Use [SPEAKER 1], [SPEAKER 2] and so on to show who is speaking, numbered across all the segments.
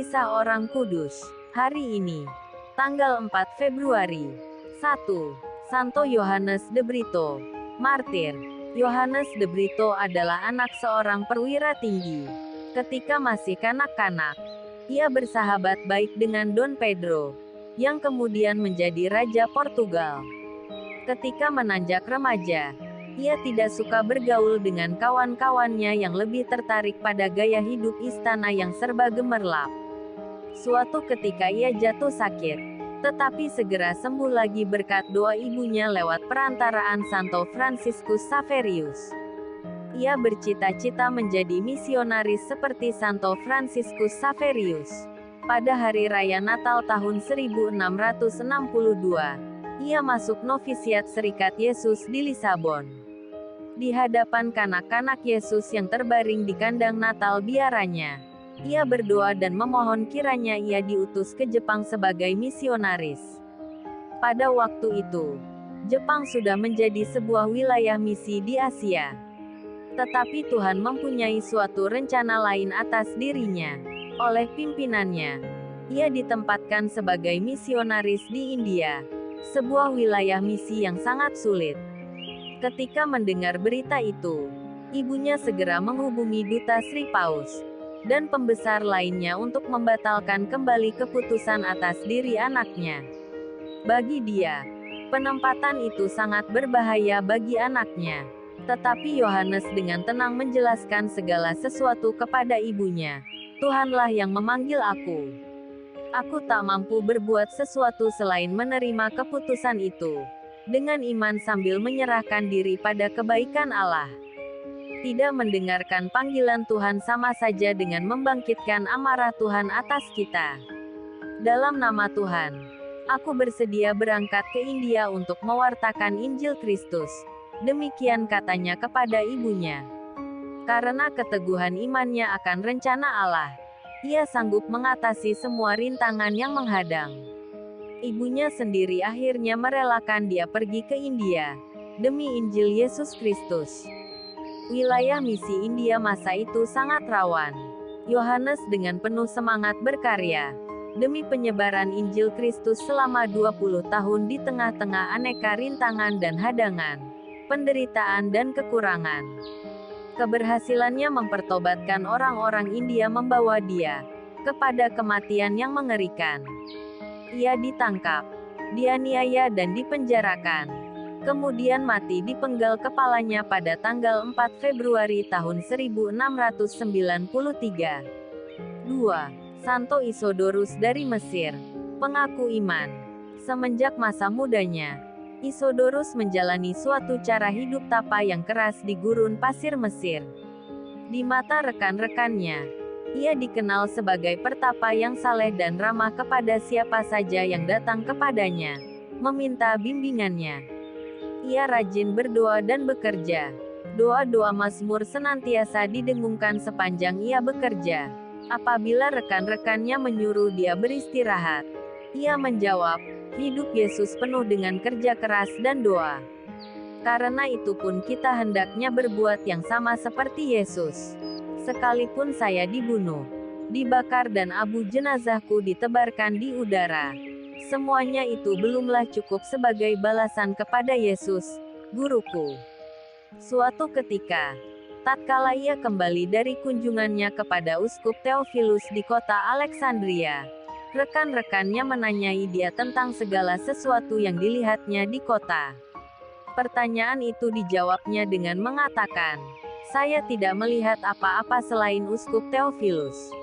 [SPEAKER 1] Kisah Orang Kudus. Hari ini, tanggal 4 Februari. 1. Santo Yohanes de Brito. Martir. Yohanes de Brito adalah anak seorang perwira tinggi. Ketika masih kanak-kanak, ia bersahabat baik dengan Dom Pedro, yang kemudian menjadi Raja Portugal. Ketika menanjak remaja, ia tidak suka bergaul dengan kawan-kawannya yang lebih tertarik pada gaya hidup istana yang serba gemerlap. Suatu ketika ia jatuh sakit, tetapi segera sembuh lagi berkat doa ibunya lewat perantaraan Santo Franciscus Xaverius. Ia bercita-cita menjadi misionaris seperti Santo Franciscus Xaverius. Pada hari raya Natal tahun 1662, ia masuk novisiat Serikat Yesus di Lisabon. Di hadapan kanak-kanak Yesus yang terbaring di kandang Natal biaranya, ia berdoa dan memohon kiranya ia diutus ke Jepang sebagai misionaris. Pada waktu itu, Jepang sudah menjadi sebuah wilayah misi di Asia. Tetapi Tuhan mempunyai suatu rencana lain atas dirinya. Oleh pimpinannya, ia ditempatkan sebagai misionaris di India, sebuah wilayah misi yang sangat sulit. Ketika mendengar berita itu, ibunya segera menghubungi Duta Sri Paus dan pembesar lainnya untuk membatalkan kembali keputusan atas diri anaknya. Bagi dia, penempatan itu sangat berbahaya bagi anaknya. Tetapi Yohanes dengan tenang menjelaskan segala sesuatu kepada ibunya. Tuhanlah yang memanggil aku. Aku tak mampu berbuat sesuatu selain menerima keputusan itu. Dengan iman sambil menyerahkan diri pada kebaikan Allah. Tidak mendengarkan panggilan Tuhan sama saja dengan membangkitkan amarah Tuhan atas kita. Dalam nama Tuhan, aku bersedia berangkat ke India untuk mewartakan Injil Kristus. Demikian katanya kepada ibunya. Karena keteguhan imannya akan rencana Allah, ia sanggup mengatasi semua rintangan yang menghadang. Ibunya sendiri akhirnya merelakan dia pergi ke India, demi Injil Yesus Kristus. Wilayah misi India masa itu sangat rawan. Yohanes dengan penuh semangat berkarya, demi penyebaran Injil Kristus selama 20 tahun di tengah-tengah aneka rintangan dan hadangan, penderitaan dan kekurangan. Keberhasilannya mempertobatkan orang-orang India membawa dia kepada kematian yang mengerikan. Ia ditangkap, dianiaya dan dipenjarakan. Kemudian mati dipenggal kepalanya pada tanggal 4 Februari tahun 1693. 2. Santo Isodorus dari Mesir. Pengaku iman. Semenjak masa mudanya, Isodorus menjalani suatu cara hidup tapa yang keras di gurun pasir Mesir. Di mata rekan-rekannya, ia dikenal sebagai pertapa yang saleh dan ramah kepada siapa saja yang datang kepadanya, meminta bimbingannya. Ia rajin berdoa dan bekerja. Doa-doa mazmur senantiasa didengungkan sepanjang ia bekerja. Apabila rekan-rekannya menyuruh dia beristirahat, ia menjawab, "Hidup Yesus penuh dengan kerja keras dan doa. Karena itu pun kita hendaknya berbuat yang sama seperti Yesus. Sekalipun saya dibunuh, dibakar dan abu jenazahku ditebarkan di udara, semuanya itu belumlah cukup sebagai balasan kepada Yesus, guruku." Suatu ketika, tatkala ia kembali dari kunjungannya kepada Uskup Theophilus di kota Alexandria, rekan-rekannya menanyai dia tentang segala sesuatu yang dilihatnya di kota. Pertanyaan itu dijawabnya dengan mengatakan, "Saya tidak melihat apa-apa selain Uskup Theophilus."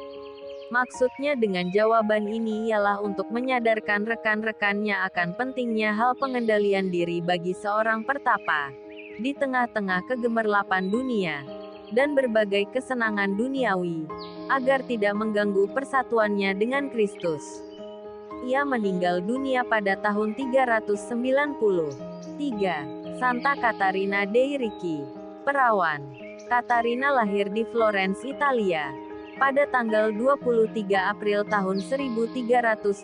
[SPEAKER 1] Maksudnya dengan jawaban ini ialah untuk menyadarkan rekan-rekannya akan pentingnya hal pengendalian diri bagi seorang pertapa, di tengah-tengah kegemerlapan dunia, dan berbagai kesenangan duniawi, agar tidak mengganggu persatuannya dengan Kristus. Ia meninggal dunia pada tahun 393. Santa Catarina dei Ricci. Perawan. Katarina lahir di Florence, Italia, pada tanggal 23 April tahun 1322.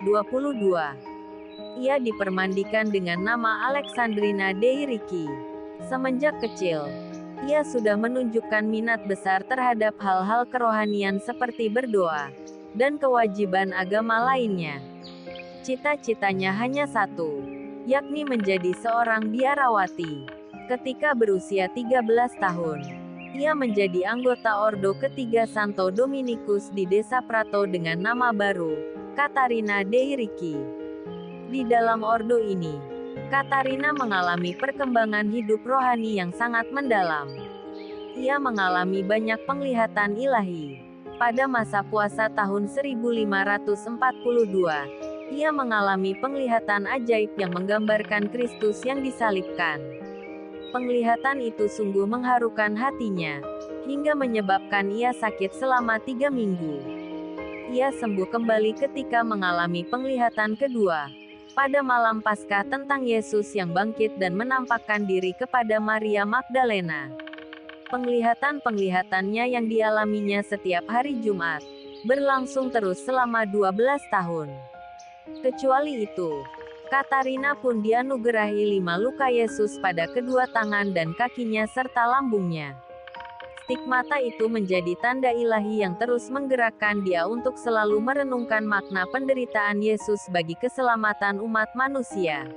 [SPEAKER 1] Ia dipermandikan dengan nama Alexandrina dei Ricci. Semenjak kecil, ia sudah menunjukkan minat besar terhadap hal-hal kerohanian seperti berdoa, dan kewajiban agama lainnya. Cita-citanya hanya satu, yakni menjadi seorang biarawati. Ketika berusia 13 tahun, ia menjadi anggota Ordo ketiga Santo Dominikus di Desa Prato dengan nama baru, Katarina dei Ricci. Di dalam ordo ini, Katarina mengalami perkembangan hidup rohani yang sangat mendalam. Ia mengalami banyak penglihatan ilahi. Pada masa puasa tahun 1542, ia mengalami penglihatan ajaib yang menggambarkan Kristus yang disalibkan. Penglihatan itu sungguh mengharukan hatinya, hingga menyebabkan ia sakit selama 3 minggu. Ia sembuh kembali ketika mengalami penglihatan kedua, pada malam Paskah tentang Yesus yang bangkit dan menampakkan diri kepada Maria Magdalena. Penglihatan-penglihatannya yang dialaminya setiap hari Jumat, berlangsung terus selama 12 tahun. Kecuali itu, Katarina pun dianugerahi 5 luka Yesus pada kedua tangan dan kakinya serta lambungnya. Stigmata itu menjadi tanda ilahi yang terus menggerakkan dia untuk selalu merenungkan makna penderitaan Yesus bagi keselamatan umat manusia.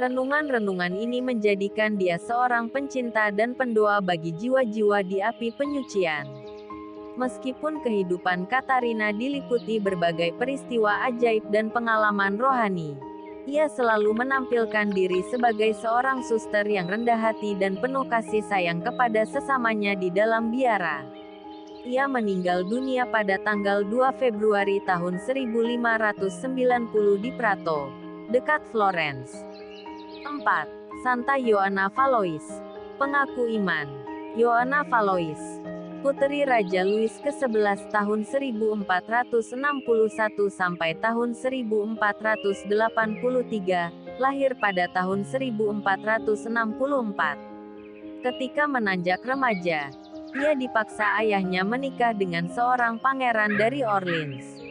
[SPEAKER 1] Renungan-renungan ini menjadikan dia seorang pencinta dan pendoa bagi jiwa-jiwa di api penyucian. Meskipun kehidupan Katarina diliputi berbagai peristiwa ajaib dan pengalaman rohani, ia selalu menampilkan diri sebagai seorang suster yang rendah hati dan penuh kasih sayang kepada sesamanya di dalam biara. Ia meninggal dunia pada tanggal 2 Februari tahun 1590 di Prato, dekat Florence. 4. Santa Ioanna Valois. Pengaku iman. Ioanna Valois, putri Raja Louis ke-11 tahun 1461 sampai tahun 1483, lahir pada tahun 1464. Ketika menanjak remaja, ia dipaksa ayahnya menikah dengan seorang pangeran dari Orleans.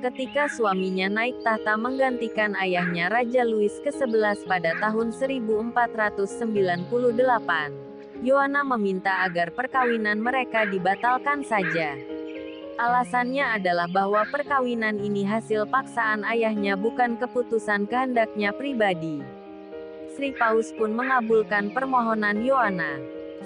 [SPEAKER 1] Ketika suaminya naik tahta menggantikan ayahnya Raja Louis ke-11 pada tahun 1498, Ioanna meminta agar perkawinan mereka dibatalkan saja. Alasannya adalah bahwa perkawinan ini hasil paksaan ayahnya bukan keputusan kehendaknya pribadi. Sri Paus pun mengabulkan permohonan Ioanna.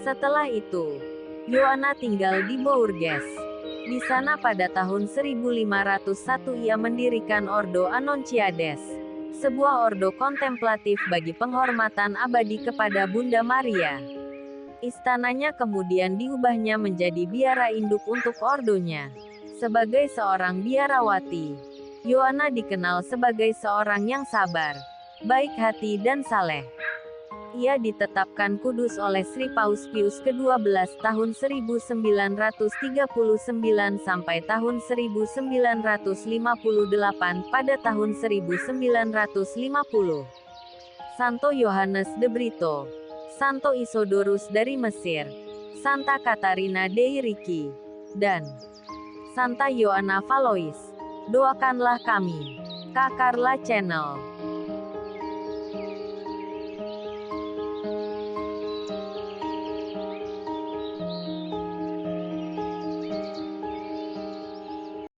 [SPEAKER 1] Setelah itu, Ioanna tinggal di Bourges. Di sana pada tahun 1501 ia mendirikan Ordo Annonciades, sebuah ordo kontemplatif bagi penghormatan abadi kepada Bunda Maria. Istananya kemudian diubahnya menjadi biara induk untuk ordonya. Sebagai seorang biarawati, Ioanna dikenal sebagai seorang yang sabar, baik hati dan saleh. Ia ditetapkan kudus oleh Sri Paus Pius ke-12 tahun 1939 sampai tahun 1958 pada tahun 1950. Santo Yohanes de Brito, Santo Isodorus dari Mesir, Santa Katarina dei Ricci, dan Santa Ioanna Valois. Doakanlah kami. Kak Carla Channel.